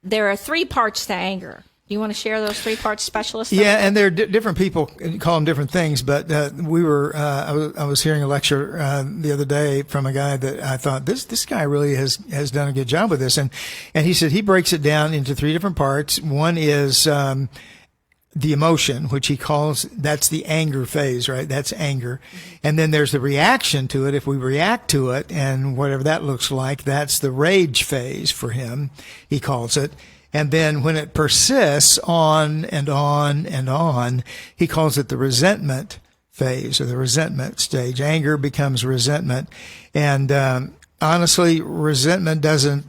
There are 3 parts to anger. Do you want to share those 3 parts, specialist? Yeah, and there are different people call them different things, but I was hearing a lecture the other day from a guy that I thought this guy really has done a good job with this, and he said he breaks it down into 3 different parts. One is the emotion, which he calls, that's the anger phase, right? That's anger. And then there's the reaction to it. If we react to it and whatever that looks like, that's the rage phase for him, he calls it. And then when it persists on and on and on, he calls it the resentment phase or the resentment stage. Anger becomes resentment. And honestly, resentment doesn't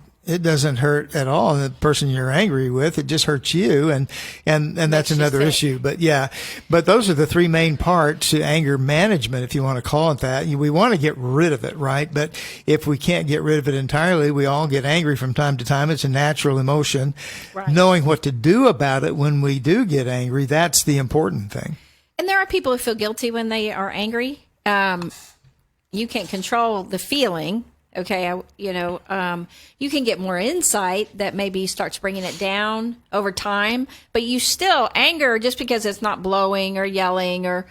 hurt at all the person you're angry with. It just hurts you, and that's another issue. But those are the 3 main parts to anger management, if you want to call it that. We want to get rid of it, right? But if we can't get rid of it entirely, we all get angry from time to time. It's a natural emotion. Right. Knowing what to do about it when we do get angry, that's the important thing. And there are people who feel guilty when they are angry. You can't control the feeling. Okay, you can get more insight that maybe starts bringing it down over time, but you still, anger, just because it's not blowing or yelling or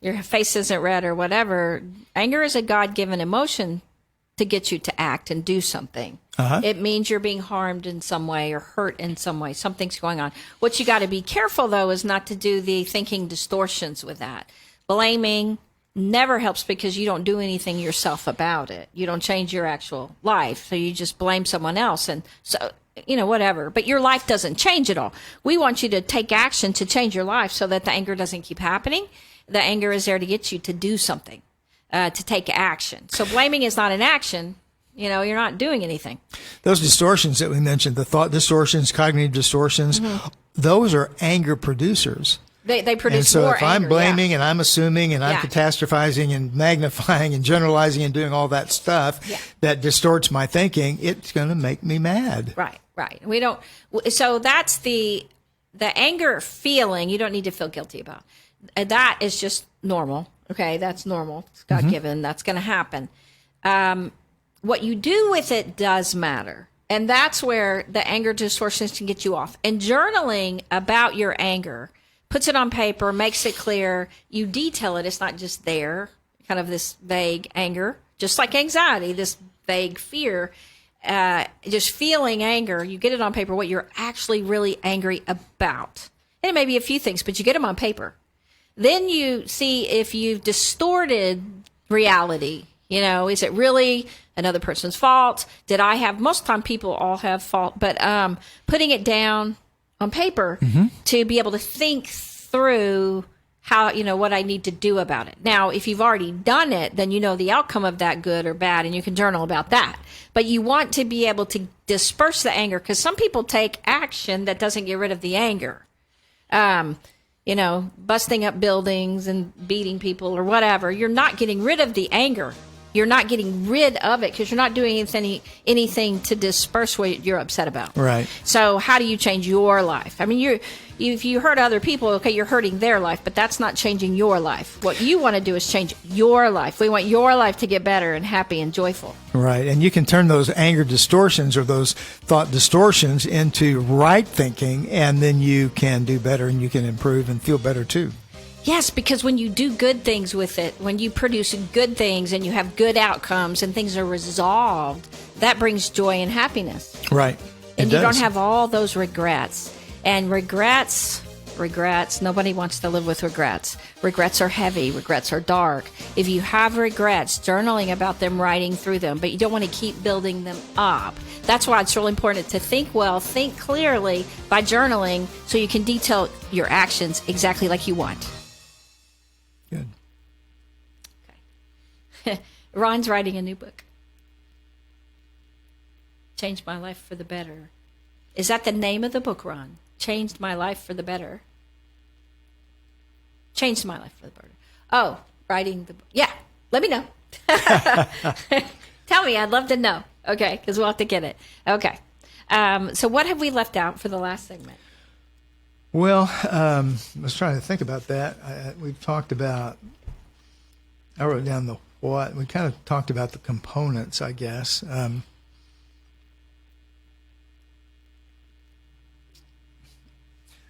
your face isn't red or whatever, anger is a God-given emotion to get you to act and do something. Uh-huh. It means you're being harmed in some way or hurt in some way. Something's going on. What you got to be careful, though, is not to do the thinking distortions with that. Blaming never helps because you don't do anything yourself about it. You don't change your actual life. So you just blame someone else. And so, whatever. But your life doesn't change at all. We want you to take action to change your life so that the anger doesn't keep happening. The anger is there to get you to do something, to take action. So blaming is not an action. You're not doing anything. Those distortions that we mentioned, the thought distortions, cognitive distortions, those are anger producers. They produce more anger. And so if I'm blaming and I'm assuming and I'm catastrophizing and magnifying and generalizing and doing all that stuff that distorts my thinking, it's going to make me mad. Right. We don't. So that's the anger feeling you don't need to feel guilty about. That is just normal. Okay, that's normal. It's God-given. That's going to happen. What you do with it does matter. And that's where the anger distortions can get you off. And journaling about your anger puts it on paper, makes it clear. You detail it. It's not just there, kind of this vague anger, just like anxiety, this vague fear, just feeling anger. You get it on paper, what you're actually really angry about. And it may be a few things, but you get them on paper. Then you see if you've distorted reality. Is it really another person's fault? Did I have, most of the time people all have fault, but putting it down on paper to be able to think through how, what I need to do about it. Now, if you've already done it, then you know the outcome of that, good or bad, and you can journal about that. But you want to be able to disperse the anger because some people take action that doesn't get rid of the anger. Busting up buildings and beating people or whatever. You're not getting rid of the anger. You're not getting rid of it because you're not doing anything to disperse what you're upset about. Right. So how do you change your life? I mean, if you hurt other people, okay, you're hurting their life, but that's not changing your life. What you want to do is change your life. We want your life to get better and happy and joyful. Right. And you can turn those anger distortions or those thought distortions into right thinking, and then you can do better and you can improve and feel better too. Yes, because when you do good things with it, when you produce good things and you have good outcomes and things are resolved, that brings joy and happiness. Right. And you don't have all those regrets. And regrets, nobody wants to live with regrets. Regrets are heavy. Regrets are dark. If you have regrets, journaling about them, writing through them, but you don't want to keep building them up. That's why it's really important to think well, think clearly by journaling so you can detail your actions exactly like you want. Good. Okay. Ron's writing a new book. Changed My Life for the Better. Is that the name of the book, Ron? Changed My Life for the Better. Changed My Life for the Better. Oh, writing the book. Yeah, let me know. Tell me, I'd love to know. Okay, because we'll have to get it. Okay. So what have we left out for the last segment? Well, I was trying to think about that. We've talked about, I wrote down the what. We kind of talked about the components, I guess.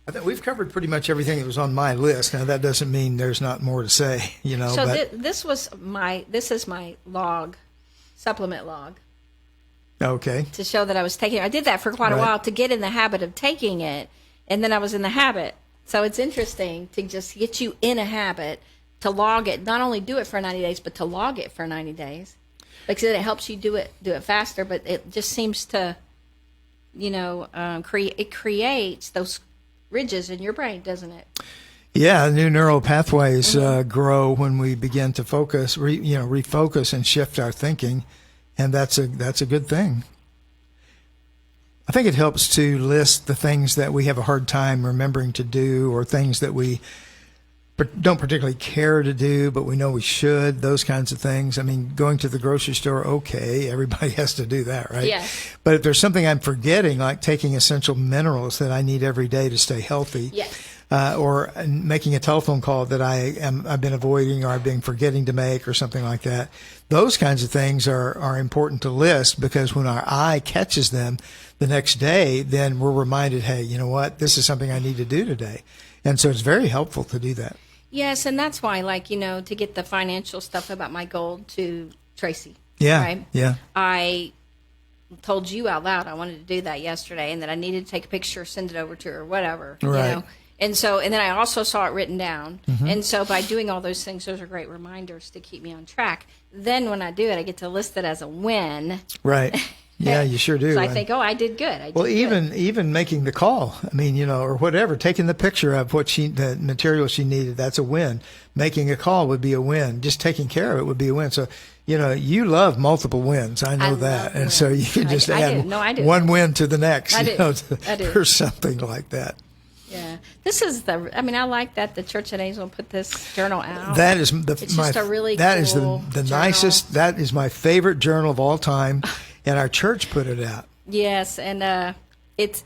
I think we've covered pretty much everything that was on my list. Now, that doesn't mean there's not more to say, you know. So but, this is my log, supplement log. Okay. To show that I was taking it. I did that for quite a while to get in the habit of taking it, and then I was in the habit. So it's interesting to just get you in a habit to log it. Not only do it for 90 days, but to log it for 90 days. Because it helps you do it faster, but it just seems to, it creates those ridges in your brain, doesn't it? Yeah, new neural pathways grow when we begin to focus, refocus and shift our thinking, and that's a good thing. I think it helps to list the things that we have a hard time remembering to do, or things that we don't particularly care to do, but we know we should, those kinds of things. I mean, going to the grocery store, okay, everybody has to do that, right? Yeah. But if there's something I'm forgetting, like taking essential minerals that I need every day to stay healthy, yes. Or making a telephone call that I've been avoiding or I've been forgetting to make or something like that, those kinds of things are important to list, because when our eye catches them the next day, then we're reminded, hey, you know what, this is something I need to do today. And so it's very helpful to do that. Yes, and that's why, to get the financial stuff about my gold to Tracy. Yeah, right? yeah. I told you out loud I wanted to do that yesterday, and that I needed to take a picture, send it over to her, whatever. Right. And then I also saw it written down. Mm-hmm. And so by doing all those things, those are great reminders to keep me on track. Then when I do it, I get to list it as a win. Right. Yeah, you sure do. So I think, I did good. Even making the call, or whatever, taking the picture of the material she needed, that's a win. Making a call would be a win. Just taking care of it would be a win. So, you love multiple wins. I know that. And so you can just add one win to the next, I do. or something like that. Yeah. This is I like that the Church at Angel put this journal out. That is just a really that cool is the journal. nicest. That is my favorite journal of all time. And our church put it out. Yes, and it's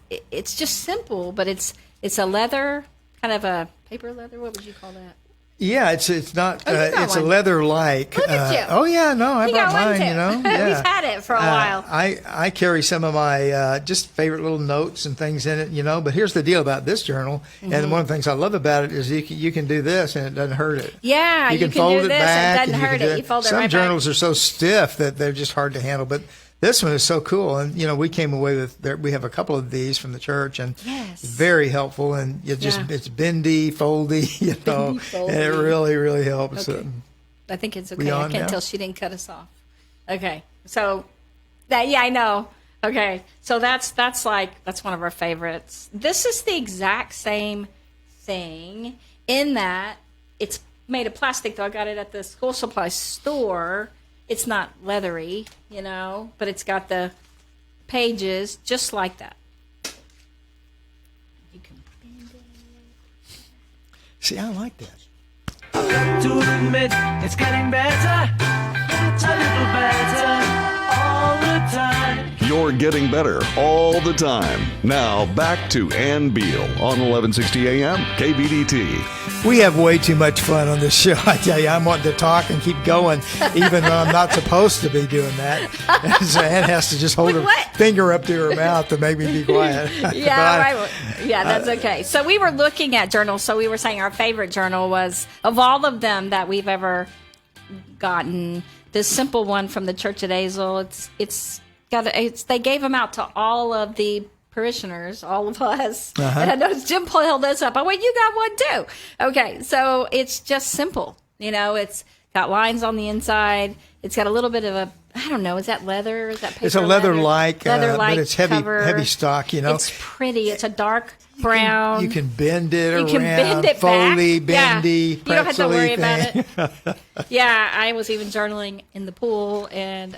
just simple, but it's a leather, kind of a paper leather. What would you call that? Yeah, it's not. It's one. a leather-like. Look at you. Oh yeah, no, I brought got one mine. too. Yeah. We've had it for a while. I carry some of my just favorite little notes and things in it, But here's the deal about this journal, and one of the things I love about it is you can do this and it doesn't hurt it. Yeah, you can do fold it this back. and it doesn't hurt it. You fold it right back. Some journals are so stiff that they're just hard to handle, but this one is so cool, and we came away with we have a couple of these from the church, and very helpful, and it's bendy, foldy, Bendy, foldy. and it really, really helps. Okay. I think it's okay. I can't tell she didn't cut us off. Okay, so I know. Okay, so that's one of our favorites. This is the exact same thing in that it's made of plastic, though. I got it at the school supply store. It's not leathery, but it's got the pages just like that. You can bend it. See, I like that. To admit it's getting better, a little better all the time. You're getting better all the time. Now, back to Ann Beal on 1160 AM KBDT. We have way too much fun on this show. I tell you, I'm wanting to talk and keep going, even though I'm not supposed to be doing that. So Ann has to just hold her finger up to her mouth to make me be quiet. Yeah, yeah, that's okay. So we were looking at journals. So we were saying our favorite journal was, of all of them that we've ever gotten, this simple one from the Church at Azle. They gave them out to all of the parishioners, all of us. And I noticed Jim pulled this up. Oh, wait, you got one too. Okay, so it's just simple. It's got lines on the inside. It's got a little bit of a, I don't know, is that leather? Is that paper? It's a leather-like, leather-like but it's cover. heavy stock, It's pretty. It's a dark brown. You can bend it around. You can bend it Foley, back. bendy, You don't have to worry thing. about it. Yeah, I was even journaling in the pool, and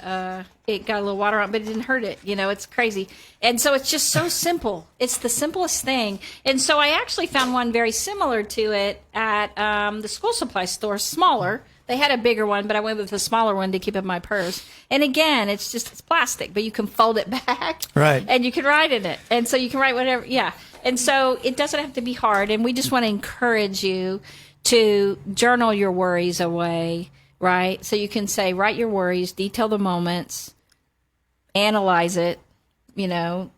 it got a little water on, but it didn't hurt it. It's crazy. And so it's just so simple. It's the simplest thing. And so I actually found one very similar to it at the school supply store, smaller. They had a bigger one, but I went with a smaller one to keep in my purse. And again, it's plastic, but you can fold it back. Right. And you can write in it. And so you can write whatever. Yeah. And so it doesn't have to be hard. And we just want to encourage you to journal your worries away, right? So you can say, write your worries, detail the moments, analyze it,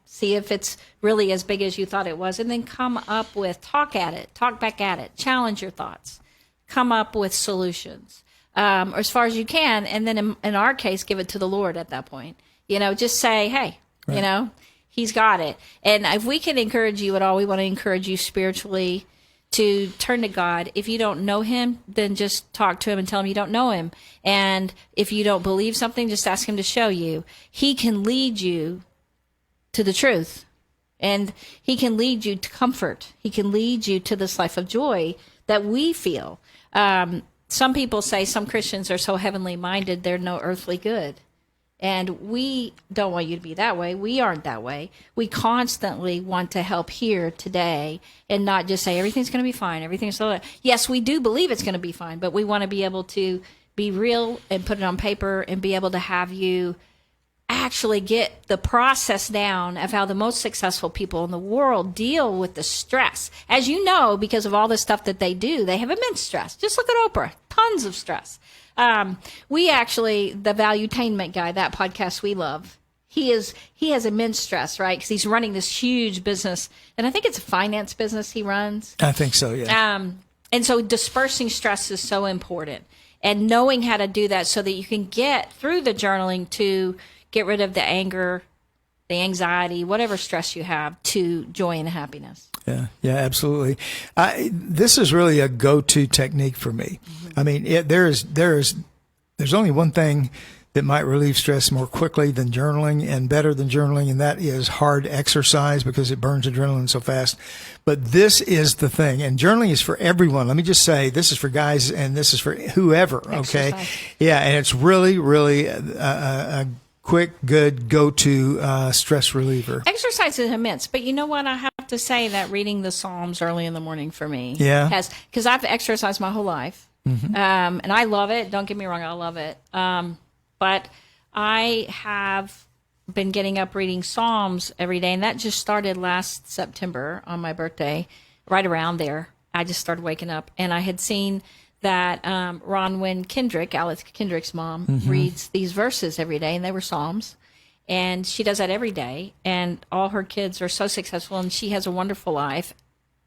see if it's really as big as you thought it was, and then come up with, talk back at it, challenge your thoughts, come up with solutions, or as far as you can. And then in our case, give it to the Lord at that point. Just say, hey, right. He's got it. And if we can encourage you at all, we want to encourage you spiritually to turn to God. If you don't know him, then just talk to him and tell him you don't know him. And if you don't believe something, just ask him to show you. He can lead you to the truth. And he can lead you to comfort. He can lead you to this life of joy that we feel. Some people say some Christians are so heavenly minded, they're no earthly good. And we don't want you to be that way. We aren't that way. We constantly want to help here today and not just say everything's going to be fine. Everything's so. Yes, we do believe it's going to be fine, but we want to be able to be real and put it on paper and be able to have you actually get the process down of how the most successful people in the world deal with the stress. As you know, because of all the stuff that they do, they have immense stress. Just look at Oprah. Tons of stress. We actually, the Valuetainment guy, that podcast we love, he has immense stress, right? Because he's running this huge business, and I think it's a finance business he runs. I think so, yeah. And so dispersing stress is so important, and knowing how to do that so that you can get through the journaling to get rid of the anger, the anxiety, whatever stress you have, to joy and happiness. Yeah, absolutely. This is really a go-to technique for me. Mm-hmm. I mean, there's only one thing that might relieve stress more quickly than journaling and better than journaling, and that is hard exercise, because it burns adrenaline so fast. But this is the thing, and journaling is for everyone. Let me just say, this is for guys and this is for whoever, okay? Exercise. Yeah, and it's really, really a quick, good go-to stress reliever. Exercise is immense, but you know what? I have to say that reading the Psalms early in the morning for me has, because I've exercised my whole life, and I love it. Don't get me wrong, I love it. But I have been getting up reading Psalms every day, and that just started last September on my birthday, right around there. I just started waking up, and I had seen that Ronwyn Kendrick, Alex Kendrick's mom, reads these verses every day, and they were Psalms. And she does that every day, and all her kids are so successful, and she has a wonderful life.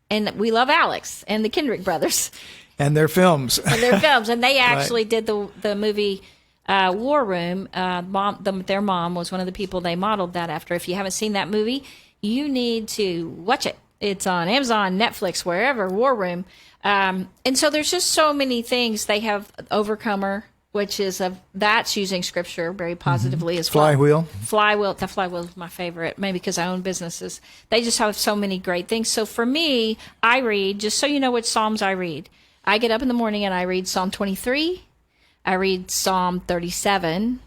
And we love Alex and the Kendrick brothers. And their films. And they actually did the movie War Room. Their mom was one of the people they modeled that after. If you haven't seen that movie, you need to watch it. It's on Amazon, Netflix, wherever, War Room. And so there's just so many things. They have Overcomer, which is that's using scripture very positively as well. Flywheel. The Flywheel is my favorite, maybe because I own businesses. They just have so many great things. So for me, I read, just so you know which Psalms I read. I get up in the morning and I read Psalm 23. I read Psalm 37.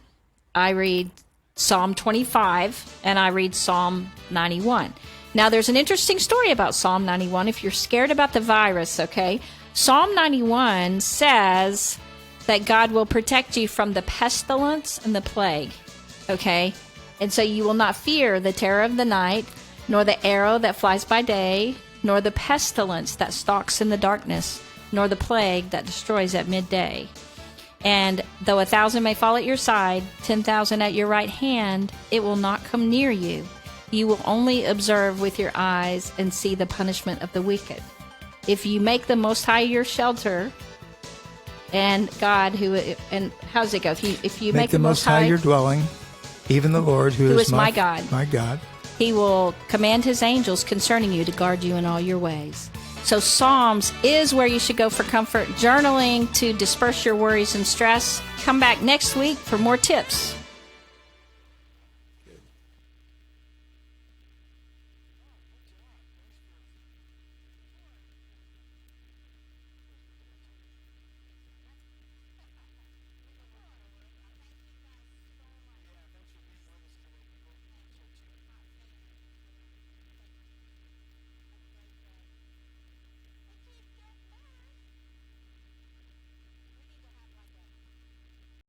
I read Psalm 25. And I read Psalm 91. Now, there's an interesting story about Psalm 91. If you're scared about the virus, okay? Psalm 91 says that God will protect you from the pestilence and the plague, okay? And so you will not fear the terror of the night, nor the arrow that flies by day, nor the pestilence that stalks in the darkness, nor the plague that destroys at midday. And though 1,000 may fall at your side, 10,000 at your right hand, it will not come near you. You will only observe with your eyes and see the punishment of the wicked. If you make the Most High your shelter, and God, and how does it go? If you make the Most High your dwelling, even the Lord, who is my God, He will command His angels concerning you to guard you in all your ways. So Psalms is where you should go for comfort, journaling to disperse your worries and stress. Come back next week for more tips.